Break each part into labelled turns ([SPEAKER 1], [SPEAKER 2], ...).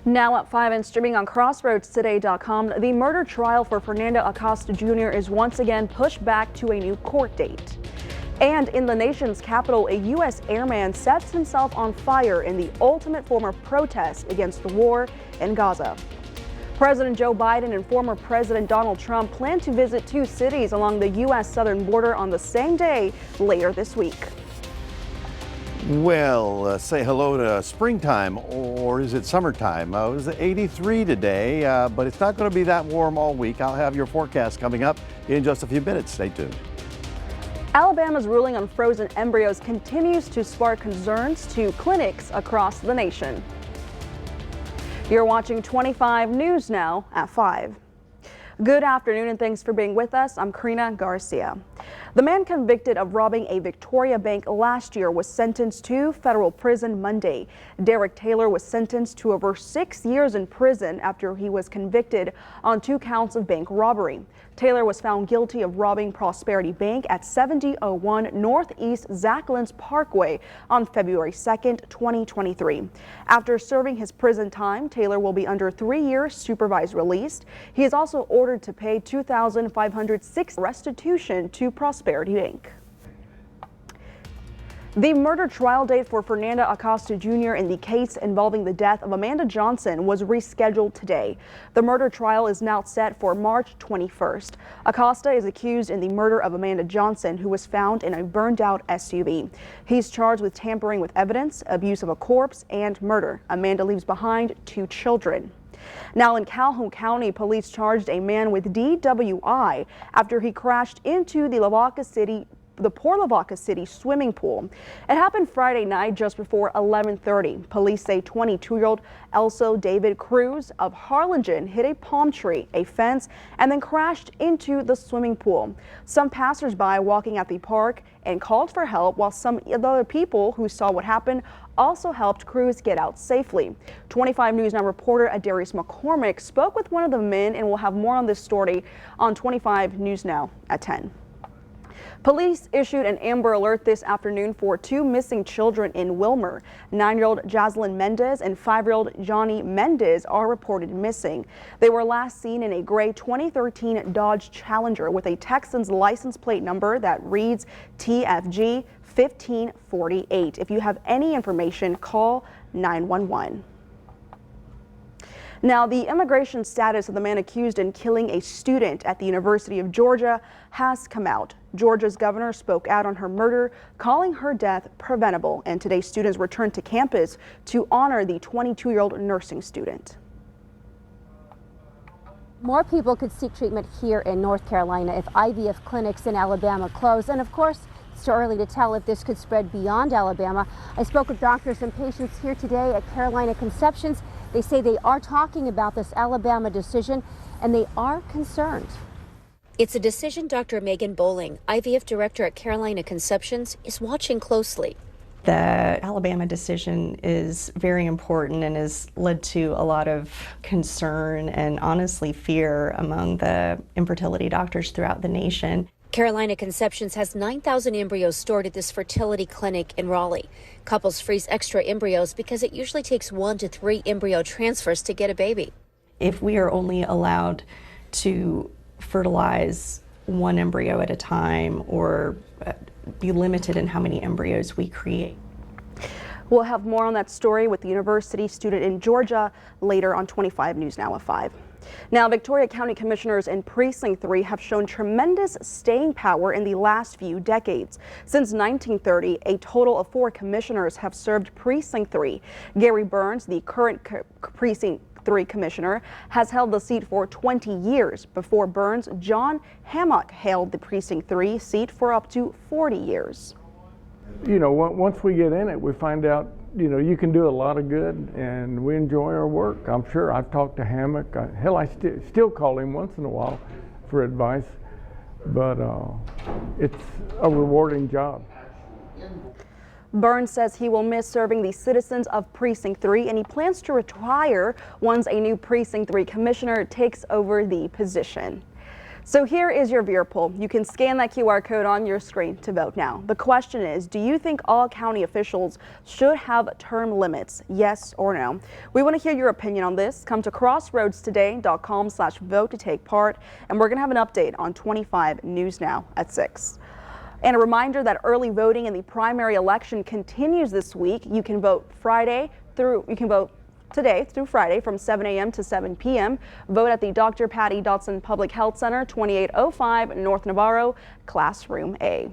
[SPEAKER 1] Now at 5 and streaming on CrossroadsToday.com, the murder trial for Fernando Acosta Jr. is once again pushed back to a new court date. And in the nation's capital, a U.S. airman sets himself on fire in the ultimate form of protest against the war in Gaza. President Joe Biden and former President Donald Trump plan to visit two cities along the U.S. southern border on the same day later this week.
[SPEAKER 2] Well, say hello to springtime, or is it summertime? It was 83 today, but it's not going to be that warm all week. I'll have your forecast coming up in just a few minutes. Stay tuned.
[SPEAKER 1] Alabama's ruling on frozen embryos continues to spark concerns to clinics across the nation. You're watching 25 News Now at 5. Good afternoon and thanks for being with us. I'm Karina Garcia. The man convicted of robbing a Victoria bank last year was sentenced to federal prison Monday. Derek Taylor was sentenced to over 6 years in prison after he was convicted on 2 counts of bank robbery. Taylor was found guilty of robbing Prosperity Bank at 7001 Northeast Zacklands Parkway on February 2nd, 2023. After serving his prison time, Taylor will be under 3 years supervised release. He is also ordered to pay $2,506 restitution to Prosperity Bank. The murder trial date for Fernando Acosta Jr. in the case involving the death of Amanda Johnson was rescheduled today. The murder trial is now set for March 21st. Acosta is accused in the murder of Amanda Johnson, who was found in a burned-out SUV. He's charged with tampering with evidence, abuse of a corpse, and murder. Amanda leaves behind 2 children. Now in Calhoun County, police charged a man with DWI after he crashed into the Port Lavaca City swimming pool. It happened Friday night just before 11:30. Police say 22-year-old Elso David Cruz of Harlingen hit a palm tree, a fence, and then crashed into the swimming pool. Some passersby walking at the park and called for help, while some other people who saw what happened also helped Cruz get out safely. 25 News Now reporter Adarius McCormick spoke with one of the men, and we'll have more on this story on 25 News Now at 10. Police issued an Amber Alert this afternoon for 2 missing children in Wilmer. 9-year-old Jaslyn Mendez and 5-year-old Johnny Mendez are reported missing. They were last seen in a gray 2013 Dodge Challenger with a Texans license plate number that reads TFG 1548. If you have any information, call 911. Now, the immigration status of the man accused in killing a student at the University of Georgia has come out. Georgia's governor spoke out on her murder, calling her death preventable, and today students returned to campus to honor the 22-year-old nursing student.
[SPEAKER 3] More people could seek treatment here in North Carolina if IVF clinics in Alabama close, and of course, it's too early to tell if this could spread beyond Alabama. I spoke with doctors and patients here today at Carolina Conceptions. They say they are talking about this Alabama decision, and they are concerned.
[SPEAKER 4] It's a decision Dr. Megan Bowling, IVF director at Carolina Conceptions, is watching closely.
[SPEAKER 5] The Alabama decision is very important and has led to a lot of concern and honestly fear among the infertility doctors throughout the nation.
[SPEAKER 4] Carolina Conceptions has 9,000 embryos stored at this fertility clinic in Raleigh. Couples freeze extra embryos because it usually takes 1 to 3 embryo transfers to get a baby.
[SPEAKER 5] If we are only allowed to fertilize 1 embryo at a time or be limited in how many embryos we create.
[SPEAKER 1] We'll have more on that story with the university student in Georgia later on 25 News Now at 5. Now, Victoria County Commissioners in Precinct 3 have shown tremendous staying power in the last few decades. Since 1930, a total of 4 commissioners have served Precinct 3. Gary Burns, the current Precinct 3 commissioner, has held the seat for 20 years. Before Burns, John Hammock held the Precinct 3 seat for up to 40 years.
[SPEAKER 6] You know, once we get in it, we find out, you know, you can do a lot of good, and we enjoy our work. I'm sure I've talked to Hammock. Hell, I still call him once in a while for advice, but it's a rewarding job.
[SPEAKER 1] Burns says he will miss serving the citizens of Precinct 3, and he plans to retire once a new Precinct 3 commissioner takes over the position. So here is your viewer poll. You can scan that QR code on your screen to vote now. The question is, do you think all county officials should have term limits? Yes or no? We want to hear your opinion on this. Come to crossroadstoday.com/vote to take part. And we're going to have an update on 25 News Now at 6. And a reminder that early voting in the primary election continues this week. You can vote today through Friday from 7 a.m. to 7 p.m. Vote at the Dr. Patty Dotson Public Health Center, 2805 North Navarro, Classroom A.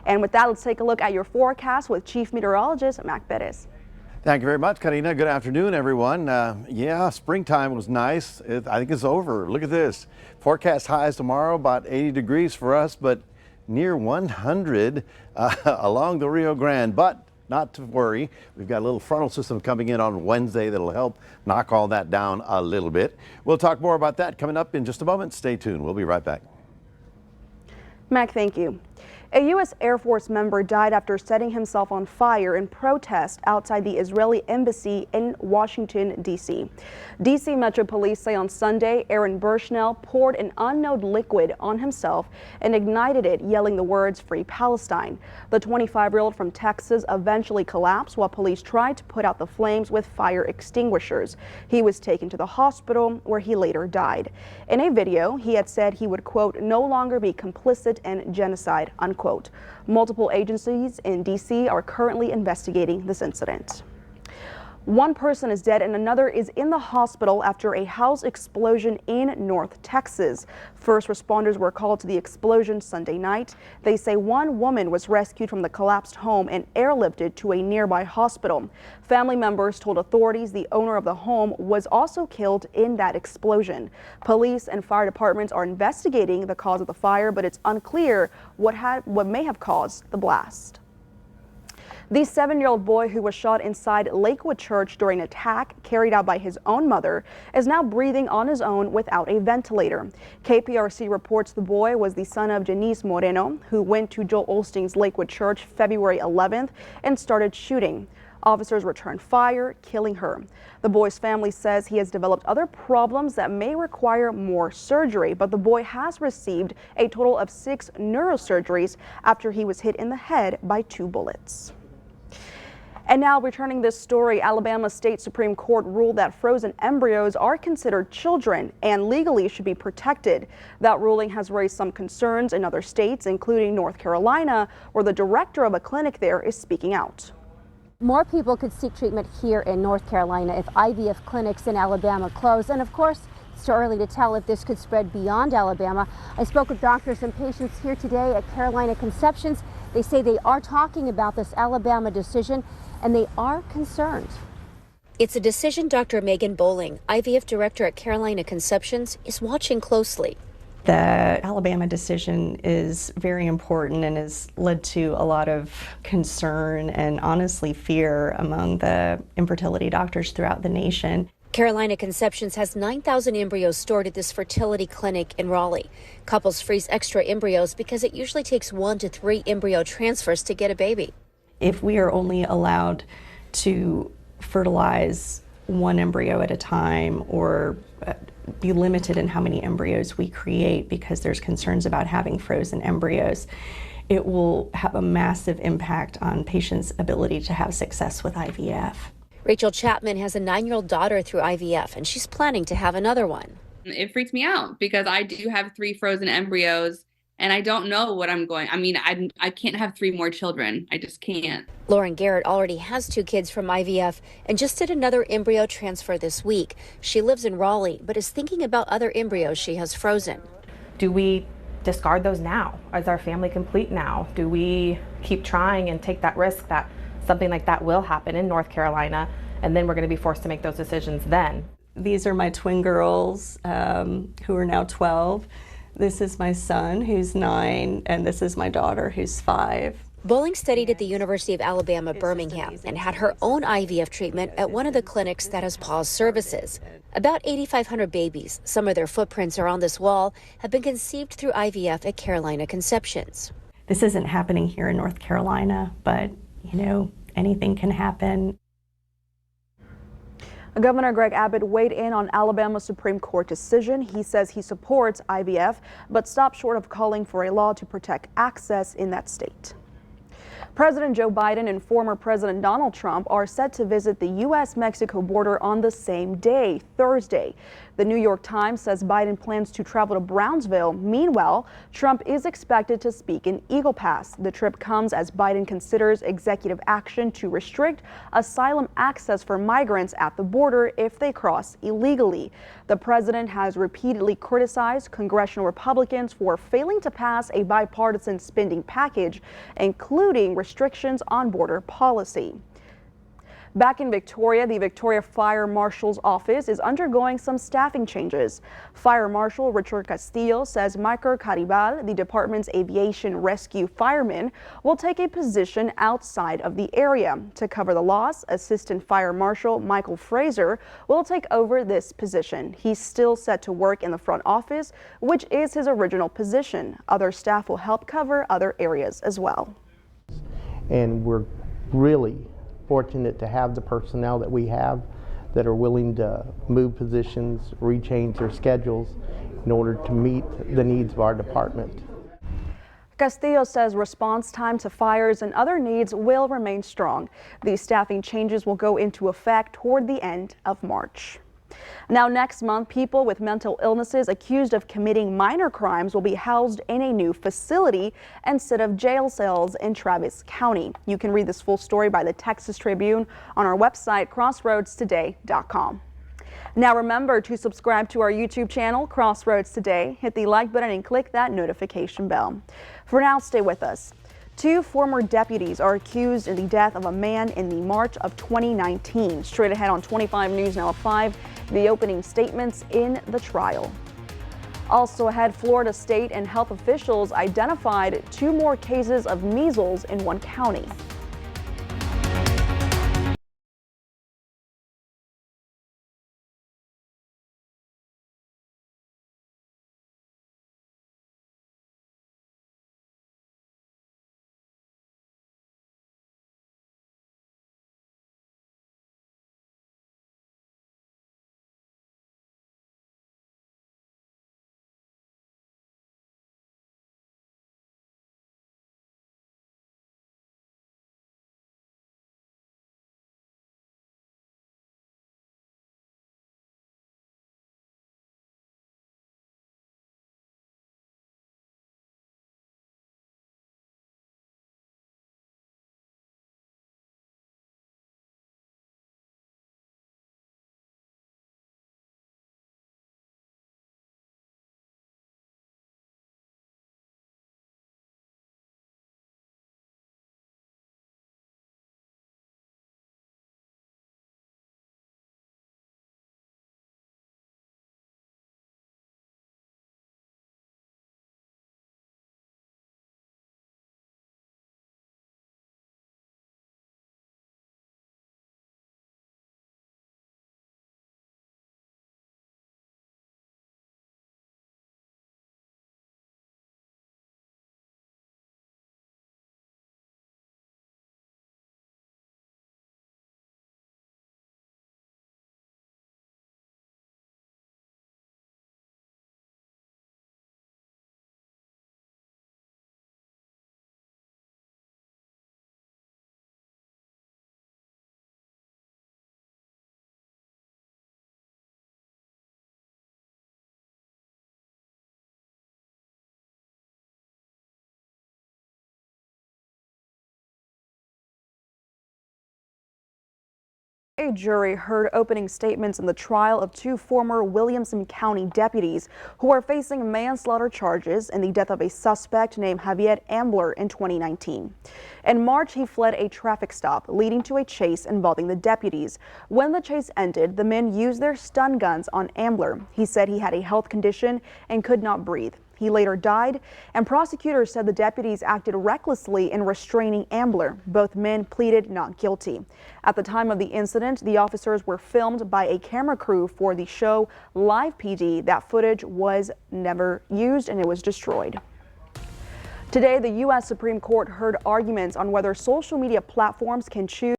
[SPEAKER 1] And with that, let's take a look at your forecast with Chief Meteorologist Mac Perez.
[SPEAKER 2] Thank you very much, Karina. Good afternoon, everyone. Yeah, springtime was nice. I think it's over. Look at this. Forecast highs tomorrow, about 80 degrees for us, but near 100 along the Rio Grande. But not to worry, we've got a little frontal system coming in on Wednesday that'll help knock all that down a little bit. We'll talk more about that coming up in just a moment. Stay tuned. We'll be right back.
[SPEAKER 1] Mac, thank you. A U.S. Air Force member died after setting himself on fire in protest outside the Israeli embassy in Washington, D.C. D.C. Metro Police say on Sunday, Aaron Bushnell poured an unknown liquid on himself and ignited it, yelling the words, "Free Palestine." The 25-year-old from Texas eventually collapsed while police tried to put out the flames with fire extinguishers. He was taken to the hospital where he later died. In a video, he had said he would, quote, "no longer be complicit in genocide," unquote. Multiple agencies in D.C. are currently investigating this incident. One person is dead and another is in the hospital after a house explosion in North Texas. First responders were called to the explosion Sunday night. They say one woman was rescued from the collapsed home and airlifted to a nearby hospital. Family members told authorities the owner of the home was also killed in that explosion. Police and fire departments are investigating the cause of the fire, but it's unclear what may have caused the blast. The 7-year-old boy who was shot inside Lakewood Church during an attack carried out by his own mother is now breathing on his own without a ventilator. KPRC reports the boy was the son of Janice Moreno, who went to Joel Osteen's Lakewood Church February 11th and started shooting. Officers returned fire, killing her. The boy's family says he has developed other problems that may require more surgery, but the boy has received a total of 6 neurosurgeries after he was hit in the head by 2 bullets. And now returning this story, Alabama State Supreme Court ruled that frozen embryos are considered children and legally should be protected. That ruling has raised some concerns in other states, including North Carolina, where the director of a clinic there is speaking out.
[SPEAKER 3] More people could seek treatment here in North Carolina if IVF clinics in Alabama close. And of course, it's too early to tell if this could spread beyond Alabama. I spoke with doctors and patients here today at Carolina Conceptions. They say they are talking about this Alabama decision and they are concerned.
[SPEAKER 4] It's a decision Dr. Megan Bowling, IVF director at Carolina Conceptions, is watching closely.
[SPEAKER 5] The Alabama decision is very important and has led to a lot of concern and honestly fear among the infertility doctors throughout the nation.
[SPEAKER 4] Carolina Conceptions has 9,000 embryos stored at this fertility clinic in Raleigh. Couples freeze extra embryos because it usually takes 1 to 3 embryo transfers to get a baby.
[SPEAKER 5] If we are only allowed to fertilize 1 embryo at a time or be limited in how many embryos we create because there's concerns about having frozen embryos, it will have a massive impact on patients' ability to have success with IVF.
[SPEAKER 4] Rachel Chapman has a 9-year-old daughter through IVF, and she's planning to have another one.
[SPEAKER 7] It freaks me out because I do have 3 frozen embryos and I don't know what I'm going. I mean, I can't have 3 more children. I just can't.
[SPEAKER 4] Lauren Garrett already has 2 kids from IVF and just did another embryo transfer this week. She lives in Raleigh, but is thinking about other embryos she has frozen.
[SPEAKER 8] Do we discard those now? Is our family complete now? Do we keep trying and take that risk that something like that will happen in North Carolina, and then we're going to be forced to make those decisions then?
[SPEAKER 5] These are my twin girls who are now 12. This is my son, who's 9, and this is my daughter, who's 5.
[SPEAKER 4] Bowling studied at the University of Alabama, Birmingham, and had her own IVF treatment at one of the clinics that has paused services. About 8,500 babies, some of their footprints are on this wall, have been conceived through IVF at Carolina Conceptions.
[SPEAKER 5] This isn't happening here in North Carolina, but, you know, anything can happen.
[SPEAKER 1] Governor Greg Abbott weighed in on Alabama Supreme Court decision. He says he supports IVF, but stopped short of calling for a law to protect access in that state. President Joe Biden and former President Donald Trump are set to visit the U.S.-Mexico border on the same day, Thursday. The New York Times says Biden plans to travel to Brownsville. Meanwhile, Trump is expected to speak in Eagle Pass. The trip comes as Biden considers executive action to restrict asylum access for migrants at the border if they cross illegally. The president has repeatedly criticized congressional Republicans for failing to pass a bipartisan spending package, including restrictions on border policy. Back in Victoria, the Victoria Fire Marshal's office is undergoing some staffing changes. Fire Marshal Richard Castillo says Michael Caribal, the department's aviation rescue fireman, will take a position outside of the area. To cover the loss, Assistant Fire Marshal Michael Fraser will take over this position. He's still set to work in the front office, which is his original position. Other staff will help cover other areas as well.
[SPEAKER 9] And we're really fortunate to have the personnel that we have that are willing to move positions, rechange their schedules in order to meet the needs of our department.
[SPEAKER 1] Castillo says response time to fires and other needs will remain strong. These staffing changes will go into effect toward the end of March. Now, next month, people with mental illnesses accused of committing minor crimes will be housed in a new facility instead of jail cells in Travis County. You can read this full story by the Texas Tribune on our website, crossroadstoday.com. Now, remember to subscribe to our YouTube channel, Crossroads Today. Hit the like button and click that notification bell. For now, stay with us. 2 former deputies are accused in the death of a man in the March of 2019. Straight ahead on 25 News Now at 5, the opening statements in the trial. Also ahead, Florida state and health officials identified 2 more cases of measles in one county. A jury heard opening statements in the trial of 2 former Williamson County deputies who are facing manslaughter charges in the death of a suspect named Javier Ambler in 2019. In March, he fled a traffic stop, leading to a chase involving the deputies. When the chase ended, the men used their stun guns on Ambler. He said he had a health condition and could not breathe. He later died, and prosecutors said the deputies acted recklessly in restraining Ambler. Both men pleaded not guilty. At the time of the incident, the officers were filmed by a camera crew for the show Live PD. That footage was never used and it was destroyed. Today, the U.S. Supreme Court heard arguments on whether social media platforms can choose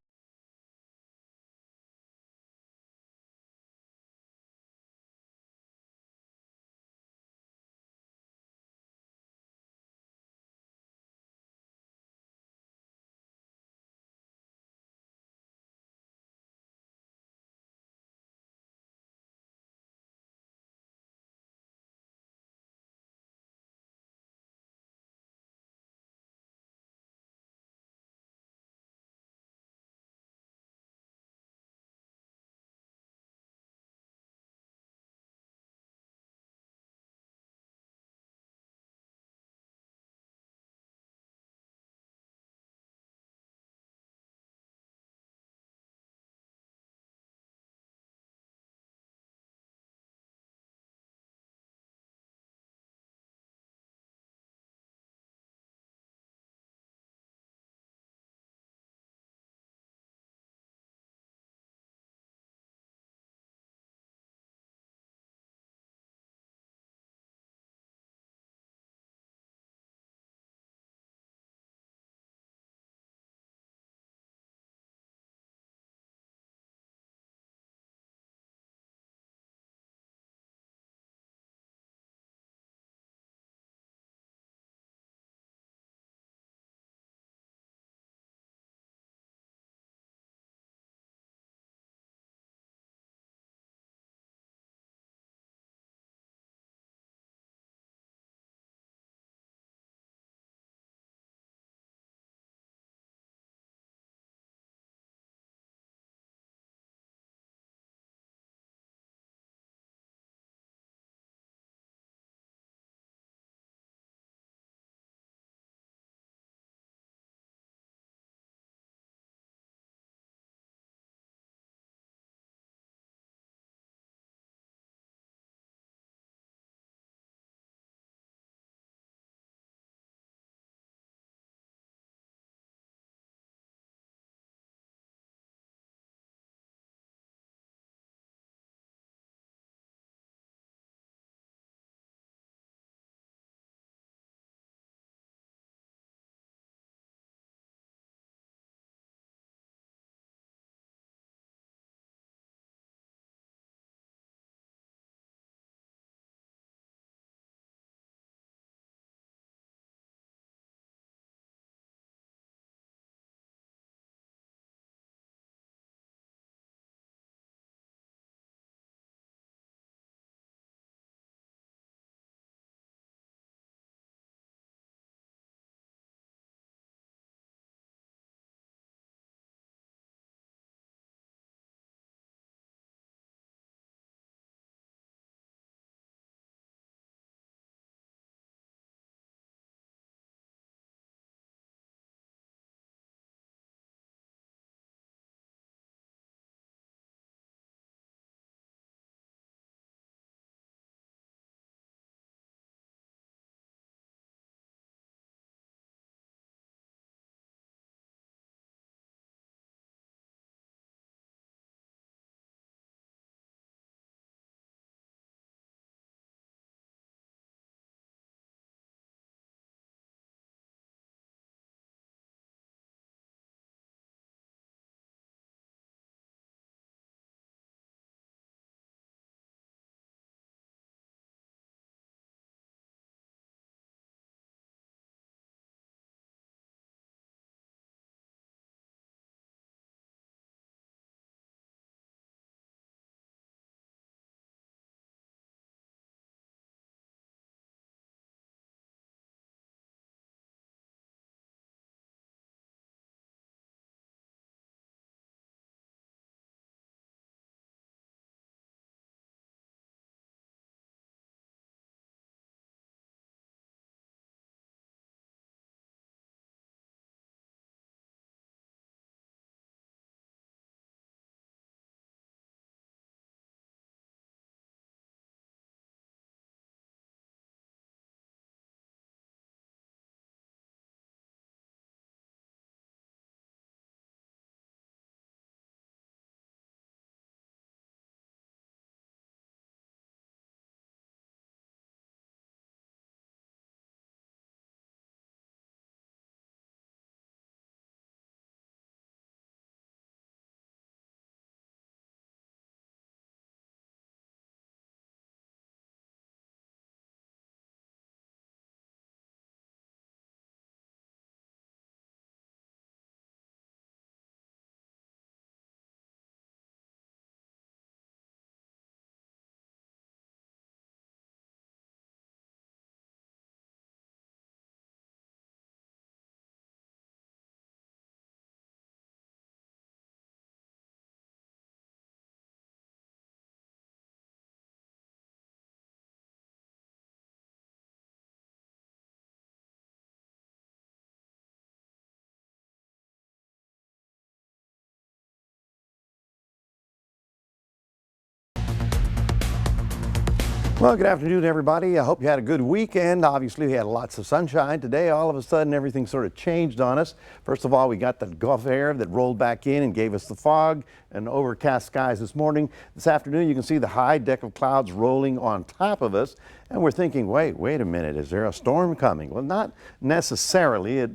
[SPEAKER 2] Well, good afternoon, everybody. I hope you had a good weekend. Obviously, we had lots of sunshine today. All of a sudden, everything sort of changed on us. First of all, we got the Gulf air that rolled back in and gave us the fog and overcast skies this morning. This afternoon, you can see the high deck of clouds rolling on top of us. And we're thinking, wait a minute, is there a storm coming? Well, not necessarily.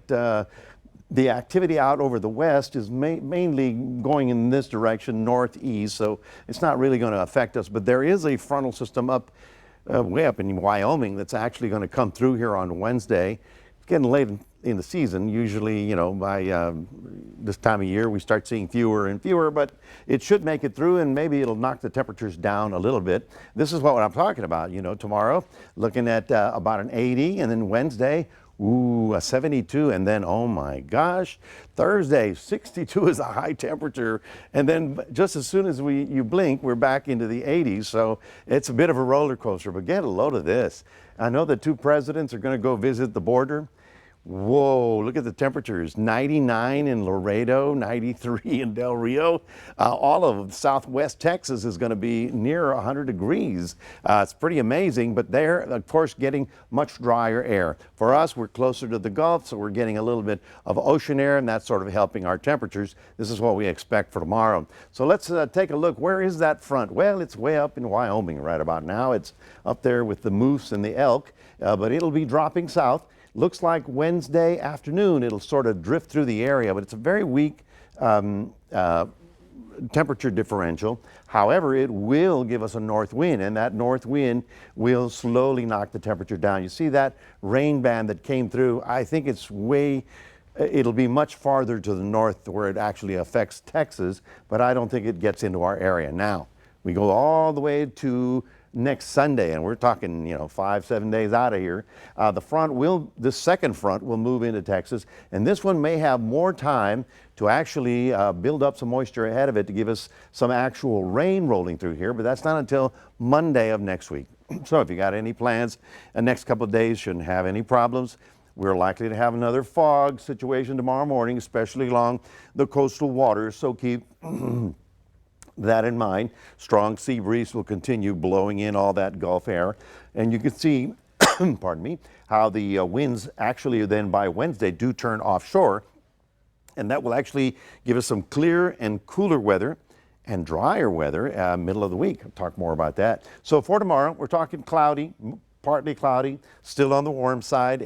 [SPEAKER 2] The activity out over the west is mainly going in this direction, northeast, so it's not really going to affect us. But there is a frontal system way up in Wyoming that's actually going to come through here on Wednesday. It's getting late in the season. Usually, you know, by this time of year, we start seeing fewer and fewer, but it should make it through, and maybe it'll knock the temperatures down a little bit. This is what I'm talking about, you know, tomorrow, looking at about an 80, and then Wednesday, ooh, a 72, and then, oh my gosh, Thursday, 62 is a high temperature, and then just as soon as you blink, we're back into the 80s, so it's a bit of a roller coaster, but get a load of this. I know the two presidents are going to go visit the border. Whoa, look at the temperatures, 99 in Laredo, 93 in Del Rio. All of southwest Texas is going to be near 100 degrees. It's pretty amazing, but they're, of course, getting much drier air. For us, we're closer to the Gulf, so we're getting a little bit of ocean air, and that's sort of helping our temperatures. This is what we expect for tomorrow. So let's take a look. Where is that front? Well, it's way up in Wyoming right about now. It's up there with the moose and the elk, but it'll be dropping south. Looks like Wednesday afternoon it'll sort of drift through the area, but it's a very weak temperature differential. However, it will give us a north wind, and that north wind will slowly knock the temperature down. You see that rain band that came through? I think it'll be much farther to the north where it actually affects Texas, but I don't think it gets into our area. Now, we go all the way to next Sunday, and we're talking, you know, 5-7 days out of here. This second front will move into Texas, and this one may have more time to actually build up some moisture ahead of it to give us some actual rain rolling through here, but that's not until Monday of next week. So if you got any plans, the next couple of days shouldn't have any problems. We're likely to have another fog situation tomorrow morning, especially along the coastal waters, so keep that in mind. Strong sea breeze will continue blowing in all that Gulf air, and you can see pardon me, how the winds actually then by Wednesday do turn offshore, and that will actually give us some clear and cooler weather and drier weather middle of the week. I'll talk more about that. So for tomorrow, we're talking cloudy, partly cloudy, still on the warm side,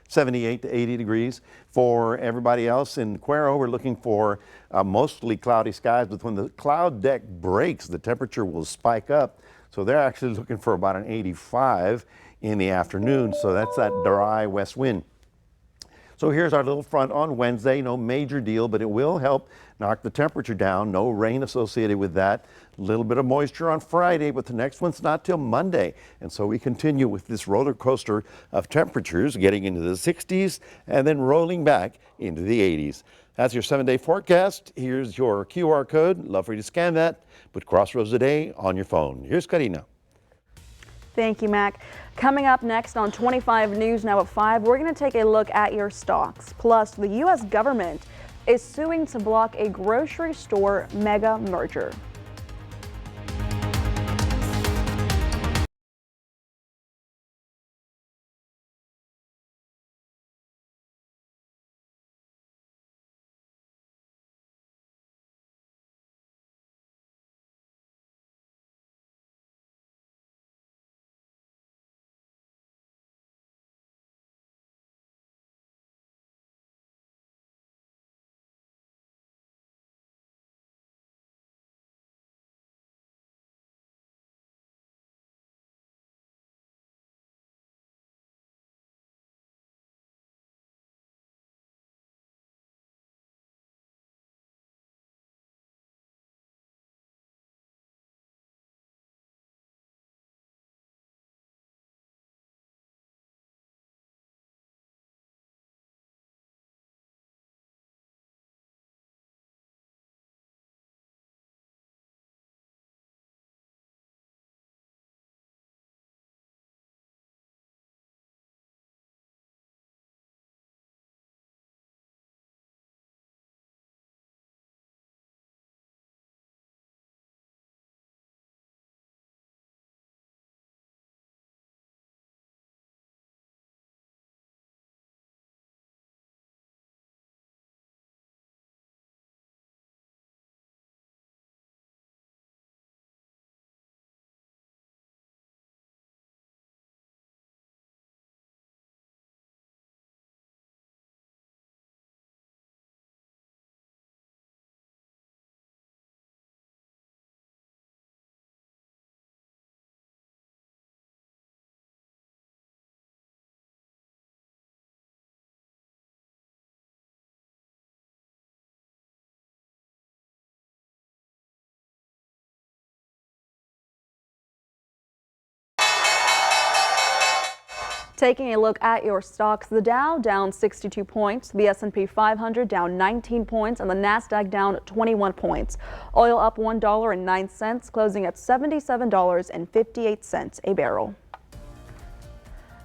[SPEAKER 2] 78 to 80 degrees. For everybody else in Cuero, we're looking for mostly cloudy skies, but when the cloud deck breaks, the temperature will spike up. So they're actually looking for about an 85 in the afternoon. So that's that dry west wind. So here's our little front on Wednesday. No major deal, but it will help knock the temperature down. No rain associated with that. A little bit of moisture on Friday, but the next one's not till Monday. And so we continue with this roller coaster of temperatures getting into the 60s and then rolling back into the 80s. That's your 7-day forecast. Here's your QR code. Love for you to scan that. Put Crossroads Today on your phone. Here's Karina.
[SPEAKER 1] Thank you, Mac. Coming up next on 25 News Now at 5, we're going to take a look at your stocks. Plus, the U.S. government is suing to block a grocery store mega merger. Taking a look at your stocks, the Dow down 62 points, the S&P 500 down 19 points, and the Nasdaq down 21 points. Oil up $1.09, closing at $77.58 a barrel.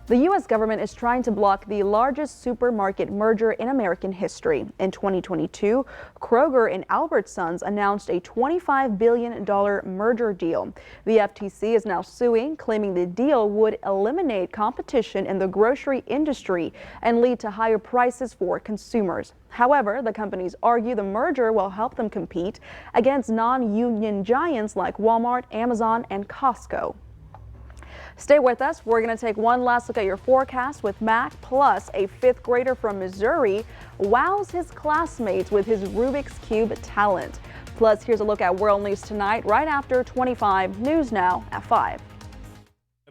[SPEAKER 1] The U.S. government is trying to block the largest supermarket merger in American history. In 2022, Kroger and Albertsons announced a $25 billion merger deal. The FTC is now suing, claiming the deal would eliminate competition in the grocery industry and lead to higher prices for consumers. However, the companies argue the merger will help them compete against non-union giants like Walmart, Amazon, and Costco. Stay with us. We're going to take one last look at your forecast with Mac. Plus, a fifth grader from Missouri wows his classmates with his Rubik's Cube talent. Plus, here's a look at world news tonight, right after 25 News Now at 5.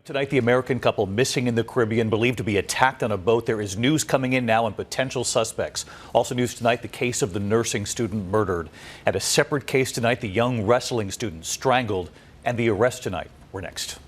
[SPEAKER 10] Tonight, the American couple missing in the Caribbean, believed to be attacked on a boat. There is news coming in now on potential suspects. Also news tonight, the case of the nursing student murdered. And a separate case tonight, the young wrestling student strangled, and the arrest tonight. We're next.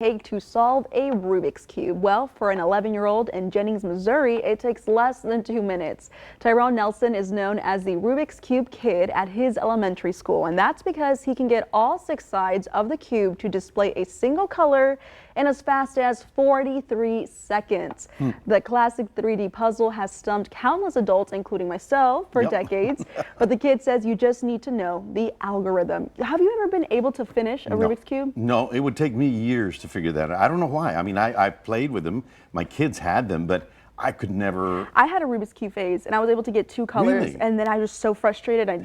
[SPEAKER 1] Take to solve a Rubik's Cube. Well, for an 11-year-old in Jennings, Missouri, it takes less than 2 minutes. Tyrone Nelson is known as the Rubik's Cube Kid at his elementary school, and that's because he can get all 6 sides of the cube to display a single color in as fast as 43 seconds. The classic 3D puzzle has stumped countless adults, including myself, for decades, but the kid says you just need to know the algorithm. Have you ever been able to finish a Rubik's Cube?
[SPEAKER 2] No, it would take me years to figure that out. I don't know why. I mean, I played with them. My kids had them, but I could never.
[SPEAKER 1] I had a Rubik's Cube phase, and I was able to get 2 colors, and then I was so frustrated I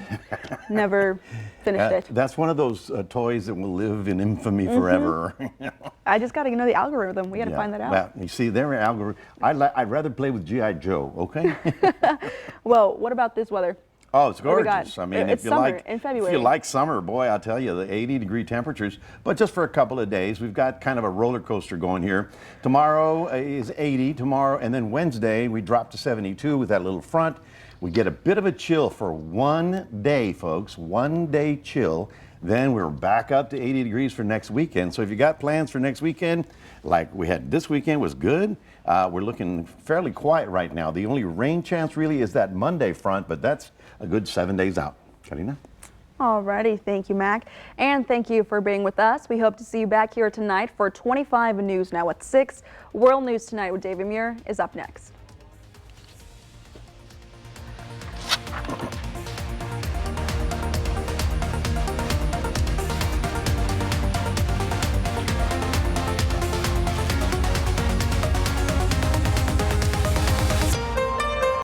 [SPEAKER 1] never finished it.
[SPEAKER 2] That's one of those toys that will live in infamy forever.
[SPEAKER 1] I just got to know the algorithm. We got to find that out.
[SPEAKER 2] Well, you see, their algorithm. I'd rather play with G.I. Joe, okay?
[SPEAKER 1] Well, what about this weather?
[SPEAKER 2] Oh, it's gorgeous. I mean,
[SPEAKER 1] it's summer in February.
[SPEAKER 2] If you like summer, boy, I'll tell you, the 80-degree temperatures, but just for a couple of days. We've got kind of a roller coaster going here. Tomorrow is 80, and then Wednesday we drop to 72 with that little front. We get a bit of a chill for one day, folks, 1 day chill. Then we're back up to 80 degrees for next weekend. So if you got plans for next weekend, like we had this weekend was good. We're looking fairly quiet right now. The only rain chance really is that Monday front, but that's a good 7 days out. Karina?
[SPEAKER 1] Alrighty, thank you, Mac. And thank you for being with us. We hope to see you back here tonight for 25 News Now at 6. World News Tonight with David Muir is up next.